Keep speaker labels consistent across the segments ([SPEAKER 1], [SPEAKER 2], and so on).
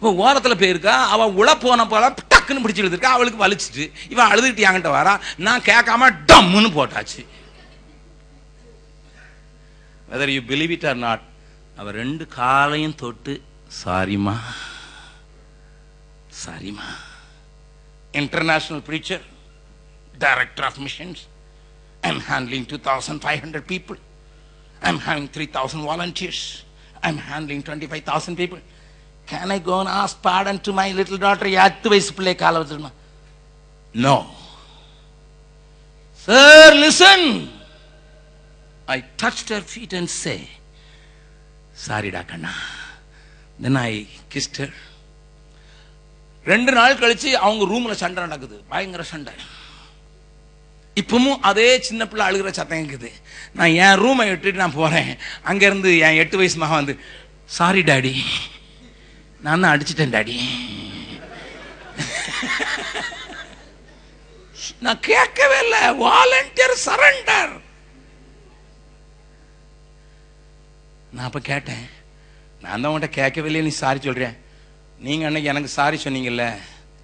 [SPEAKER 1] இவன் ஓரத்துல போயிருக்கா, அவன் உள்ள போன போல டக்குன்னு பிடிச்சி எழுதிருக்கா, அவளுக்கு வலிச்சிட்டு இவன் அழுதுகிட்டு என்கிட்ட வரா, நான் கேட்காம டம்முன்னு போட்டாச்சு. whether you believe it or not, அவ ரெண்டு காலையும் தொட்டு சாரிமா சாரிமா. International preacher, director of missions, I'm handling 2,500 people, I'm having 3,000 volunteers, I'm handling 25,000 people. Can I go and ask pardon to my little daughter? 8 வயசு பிள்ளை கால வச்சிருமா? No. Sir, listen. I touched her feet and say, sorry da kanna. Then I kissed her. 2 நாள் கழிச்சு அவங்க ரூம்ல சண்டை நடக்குது, பயங்கர சண்டை. இப்பவும் அதே சின்ன பிள்ளை அழுகிற சத்தம் இருக்குது. நான் என் ரூமை விட்டுட்டு நான் போறேன். அங்க இருந்து என் 8 வயசு மகன் வந்து, சாரி டாடி, நான் தான் அடிச்சிட்டேன் டாடி. நான் கேட்கவே இல்லை. Volunteer surrender. நான் அப்ப கேட்டேன், நான் தான் உன்கிட்ட கேட்கவே இல்லை, நீ சாரி சொல்றேன். நீங்க அன்னைக்கு எனக்கு சாரி சொன்னீங்கல்ல,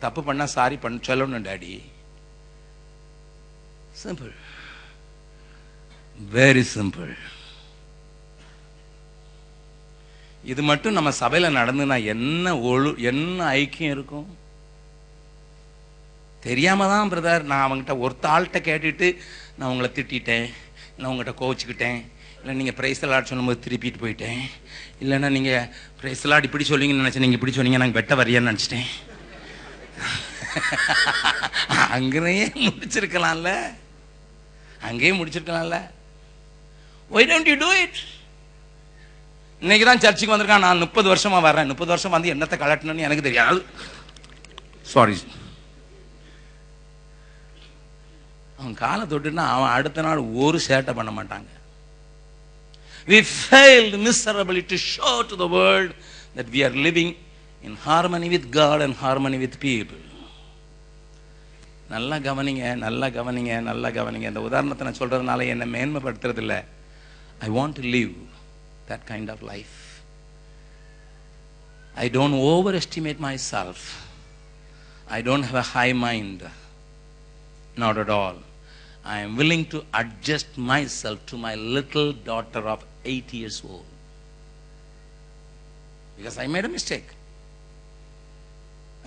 [SPEAKER 1] தப்பு பண்ணா சாரி பண்ண சொல்லணும் டாடி. Simple, very simple. இது மட்டும் நம்ம சபையில நடந்துனா என்ன ஐக்கியம் இருக்கும்? தெரியாம தான் பிரதர், நான் அவங்ககிட்ட ஒருத்த ஆள்கிட்ட கேட்டுட்டு நான் உங்களை திட்டேன், நான் உங்ககிட்ட கோவிச்சுக்கிட்டேன், இல்லை நீங்க பிரைஸ் லார்ட் சொல்லும்போது திருப்பிட்டு போயிட்டேன், இல்லைன்னா நீங்க பிரைஸ் லார்ட் இப்படி சொல்லுவீங்கன்னு நினைச்சேன், நீங்க இப்படி சொன்னீங்க, நாங்கள் வெட்ட வரியான்னு நினைச்சிட்டேன். அங்கேயே முடிச்சிருக்கலாம்ல, அங்கேயே முடிச்சிருக்கலாம்ல. Why don't you do it? இன்னைக்கு தான் சர்ச்சுக்கு வந்திருக்கான். நான் 30 வருஷமா வர்றேன். 30 வருஷம் வந்து என்னத்தை கலட்டணும்னு எனக்கு தெரியாது. சாரி. அவன் காலை தொட்டுனா அவன் அடுத்த நாள் ஒரு சேட்டை பண்ண மாட்டாங்க. We failed miserably to show to the world that we are living in harmony with God and harmony with people. நல்லா கவனிங்க, நல்லா கவனிங்க, நல்லா கவனிங்க. இந்த உதாரணத்தை நான் சொல்றதுனால என்னை மேன்மைப்படுத்துறது இல்லை. I want to live that kind of life. I don't overestimate myself. I don't have a high mind. Not at all. I am willing to adjust myself to my little daughter of 8 years old. Because I made a mistake.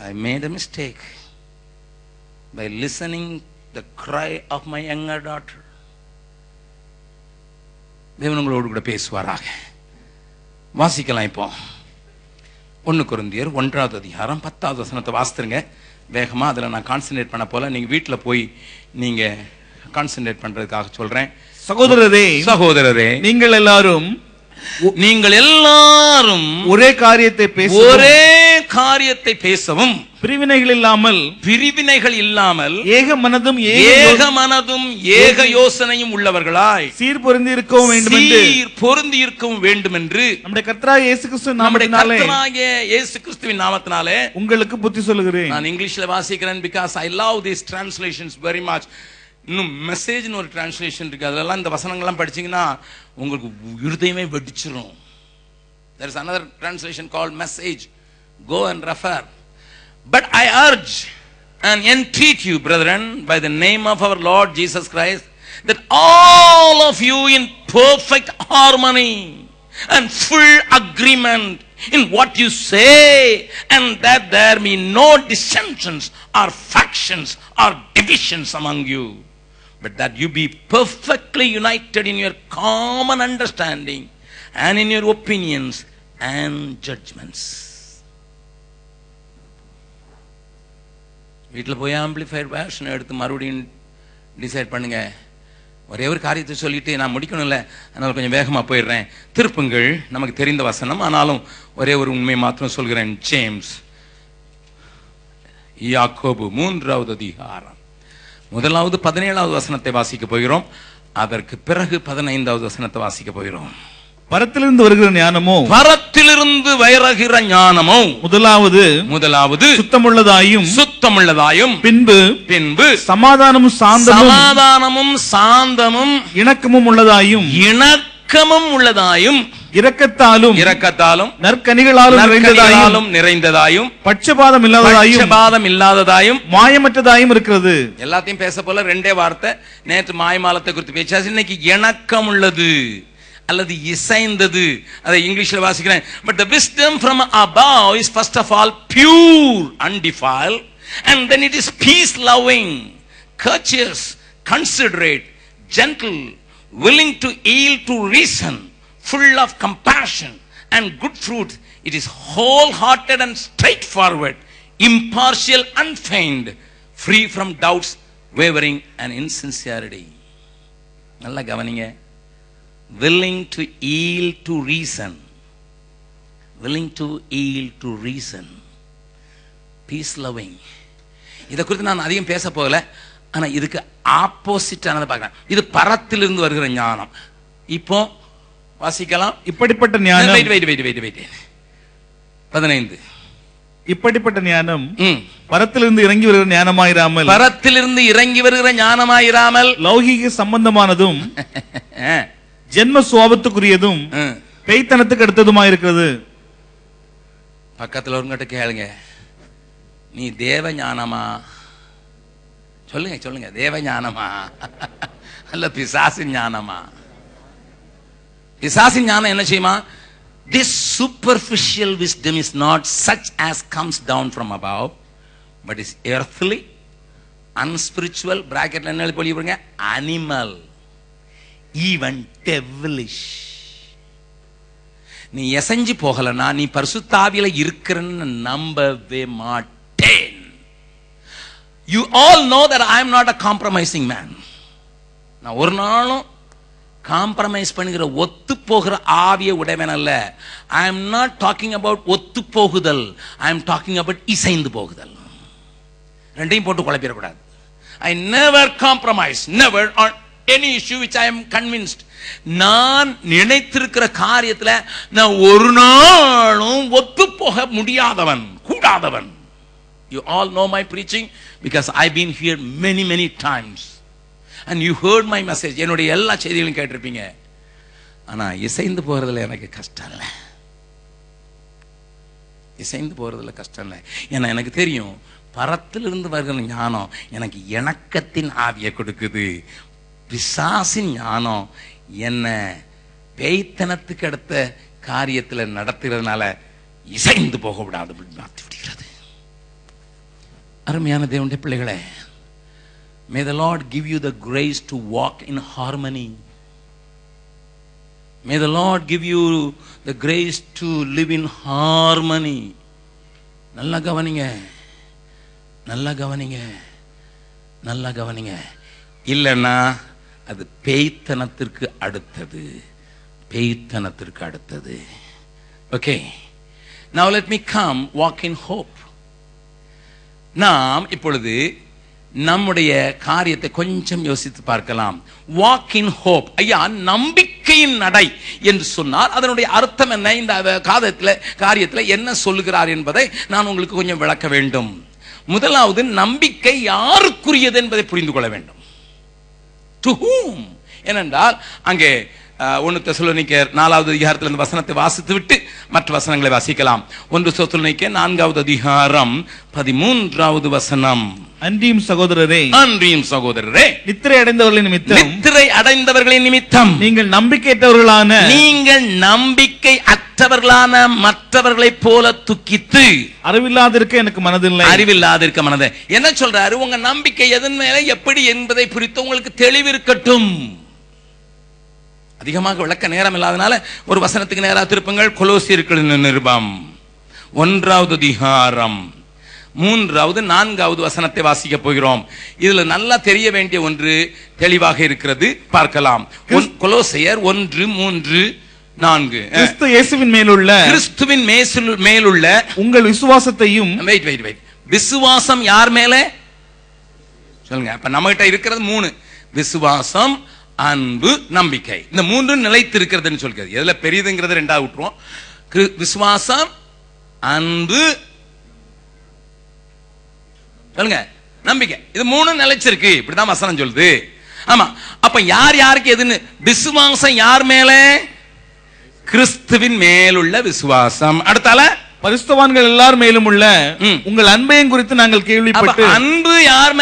[SPEAKER 1] I made a mistake by listening the cry of my younger daughter. தேவன் உங்களோடு கூட பேசுவாராக. வாசிக்கலாம். இப்போ 1 கொரிந்தியர் 1வது அதிகாரம் 10வது வசனத்தை வாசித்துருங்க வேகமா. அதில் நான் கான்சன்ட்ரேட் பண்ண போல, நீங்க வீட்டில் போய் நீங்க கான்சன்ட்ரேட் பண்றதுக்காக சொல்றேன். சகோதரரே, நீங்கள் எல்லாரும் ஒரே காரியத்தை பேசவும் பிரிவினைகள் இல்லாமல் ஏக மனதும் ஏக யோசனையும் உள்ளவர்களாய் சீர்பொருந்தி இருக்கவும் வேண்டும் என்று நம்முடைய கர்த்தராகிய இயேசு கிறிஸ்துவின் நாமத்தினாலே உங்களுக்கு புத்தி சொல்லுகிறேன். நான் இங்கிலீஷ்ல வாசிக்கிறேன் because I love these translations very much. இன்னும் மெசேஜ்னு ஒரு டிரான்ஸ்லேஷன் இருக்கு, அதெல்லாம் இந்த வசனங்கள்லாம் படிச்சீங்கன்னா உங்களுக்கு இருதயமே வெடிச்சிரும். There is another translation called message. Go and refer. But I urge and entreat you, brethren, by the name of our Lord Jesus Christ, that all of you in perfect harmony and full agreement in what you say, and that there be no dissensions or factions or divisions among you, but that you be perfectly united in your common understanding and in your opinions and judgments. வீட்டில் போய் amplified version எடுத்து மறுபடியும் decide பண்ணுங்க. ஒரே ஒரு காரியத்தை சொல்லிட்டு நான் முடிக்கணும்ல, அதனால கொஞ்சம் வேகமாக போயிடுறேன். திருப்புங்கள், நமக்கு தெரிந்த வசனம், ஆனாலும் ஒரே ஒரு உண்மையை மாத்திரம் சொல்கிறேன். ஜேம்ஸ், யாக்கோபு 3வது அதிகாரம் 1வது 17வது வசனத்தை வாசிக்க போகிறோம். அதற்கு பிறகு 15வது வசனத்தை வாசிக்க போகிறோம். பரத்திலிருந்து வருகிற ஞானமோ முதலாவது சுத்தமுள்ளதாயும் பின்பு சமாதானமும் சாந்தமும் இணக்கமும் உள்ளதாயும் இரக்கத்தாலும் நற்கனிகளாலும் நிறைந்ததாயும் பட்சபாதம் இல்லாததாயும் மாயமற்றதாயும் இருக்கிறது. எல்லாத்தையும் பேச போல ரெண்டே வார்த்தை. நேற்று மாயமாலத்தை குறித்து பேசாச்சு. இன்னைக்கு இணக்கம் உள்ளது அல்லது இசைந்தது. அதை இங்கிலீஷ்ல வாசிக்கிறேன். But the wisdom from above is first of all pure, undefiled, and then it is peace loving, courteous, considerate, gentle, willing to yield to reason, full of compassion and good fruit. It is wholehearted and straightforward, impartial, unfeigned, free from doubts, wavering and insincerity. நல்லா கவனிங்க. Willing to yield to reason. Willing to yield to reason. Peace loving. இதை குறித்து நான் அதிகம் பேச போகல. ஆனா இதுக்கு ஆப்போசிட் ஆனதை பார்க்கலாம். இது பரத்திலிருந்து வருகிற ஞானம். இப்போ வாசிக்கலாம். இப்படிப்பட்ட ஞானம் 15. இப்படிப்பட்ட ஞானம் பரத்திலிருந்து இறங்கி வருகிற ஞானமாயிராமல் லௌகிக சம்பந்தமானதும் ஜென்ம சுவாபத்துக்குரியதும் பேய்த்தனத்துக்கு அடுத்ததுமாயிருக்கிறது. பக்கத்துல ஒருங்கிட்ட கேளுங்க, நீ தேவ ஞானமா? சொல்லுங்க, தேவ ஞானமா அல்ல பிசாசின் ஞானமா? பிசாசின் ஞானம் என்ன செய்யுமா? This superficial wisdom is not such as comes down from above, but is earthly, unspiritual, bracketல என்ன எழுதி போடுங்க, animal, even devilish. நீ எசஞ்சி போகலனா நீ பரிசுத்த ஆவியில இருக்கிறன்னு நம்பவே மாட்டேன். You all know that I am not a compromising man. நான் ஒரு நாளும் காம்ப்ரமைஸ் பண்ணுகிற ஒத்து போகிற ஆவியை உடையவன் அல்ல. I am not talking about ஒத்து போகுதல். I am talking about இசைந்து போகுதல். ரெண்டையும் போட்டு குழப்பிடக்கூடாது. I never compromise, never on any issue which I am convinced. நான் நினைத்திருக்கிற காரியத்துல நான் ஒரு நாளும் ஒத்து போக முடியாதவன், கூடாதவன். You all know my preaching because I've been here many times and you heard my message. என்னுடைய எல்லா செய்திகளையும் கேட்டிருப்பீங்க. ஆனா இசைந்து போறதுல எனக்கு கஷ்டம் இல்லை. இசைந்து போறதுல கஷ்டம் இல்லை. ஏன்னா எனக்கு தெரியும் பரத்திலிருந்து வருகிற ஞானம் எனக்கு இணக்கத்தின் ஆவியை கொடுக்குது. பிசாசின் ஞானம் என்ன பேய்த்தனத்துக்கு அடுத்த காரியத்துல நடத்துகிறதுனால இசைந்து போக விடாது மாற்றி விடுகிறது. அருமையான தேவனுடைய பிள்ளைகளே, may the Lord give you the grace to walk in harmony. May the Lord give you the grace to live in harmony. நல்லா கவனிங்க, நல்லா கவனிங்க, நல்லா கவனிங்க. இல்லைன்னா அது பேய்த்தனத்திற்கு அடுத்தது, பேய்த்தனத்திற்கு அடுத்தது. Okay, now let me come walk in hope. நாம் இப்பொழுது நம்முடைய காரியத்தை கொஞ்சம் யோசித்து பார்க்கலாம். Walk in hope. ஐயா, நம்பிக்கையின் நடை என்று சொன்னால் அதனுடைய அர்த்தம் என்ன? இந்த காரியத்தில் என்ன சொல்லுகிறார் என்பதை நான் உங்களுக்கு கொஞ்சம் விளக்க வேண்டும். முதலாவது, நம்பிக்கை யாருக்குரியது என்பதை புரிந்து கொள்ள வேண்டும். To whom? ஏனென்றால் அங்கே 1 தெசலோனிக்கேயர் 4வது அதிகாரத்திலிருந்து வசனத்தை வாசித்து விட்டு மற்ற வசனங்களை வாசிக்கலாம். 1 தெசலோனிக்கேயர் 4வது அதிகாரம் 13வது வசனம். அன்றியும் சகோதரரே, அன்றியும் சகோதரரே, நித்திரை அடைந்தவர்களின் நிமித்தம் நீங்கள் நம்பிக்கை அற்றவர்களான மற்றவர்களைப் போல துக்கித்து அறிவில்லாதிருக்க எனக்கு மனதில்லை. அறிவில்லாதிருக்க மனது என்ன சொல்றாரு? உங்க நம்பிக்கை எதன் மேல எப்படி என்பதை குறித்து உங்களுக்கு தெளிவு இருக்கட்டும். அதிகமாக விளக்க நேரம் இல்லாதனால ஒரு வசனத்துக்கு நேரா திருப்புங்கள். கொலோசியர்களின் நிருபம் 1வது அதிகாரம் 3வது 4வது வசனத்தை வாசிக்க போகிறோம். இதுல நல்லா தெரிய வேண்டிய ஒன்று தெளிவாக இருக்கிறது, பார்க்கலாம். கொலோசியர் 1:3-4. கிறிஸ்து இயேசுவின் மேலுள்ள உங்கள் விசுவாசத்தையும். விசுவாசம் யார் மேல சொல்லுங்க. அப்ப நம்ம கிட்ட இருக்கிறது 3: விசுவாசம், அன்பு, நம்பிக்கை. இந்த 3 நிலைத்து இருக்கிறதுன்னு சொல்கிறது. எதுல பெரியதுங்கிறது 2வது விட்டுருவோம். விசுவாசம், அன்பு, சொல்லுங்க, நம்பிக்கை. இது 3 நிலைச்சிருக்கு. இப்படிதான் வசனம் சொல்லுது. ஆமா, அப்ப யார் யாருக்கு எதுன்னு? விசுவாசம் யார் மேல? கிறிஸ்துவின் மேலுள்ள விசுவாசம். அடுத்தால
[SPEAKER 2] பரிசுத்தவான்கள் எல்லார் மேலும் உள்ள உங்கள் அன்பையும் குறித்து நாங்கள் கேள்விப்பட்டு.
[SPEAKER 1] அன்பு யார் மேல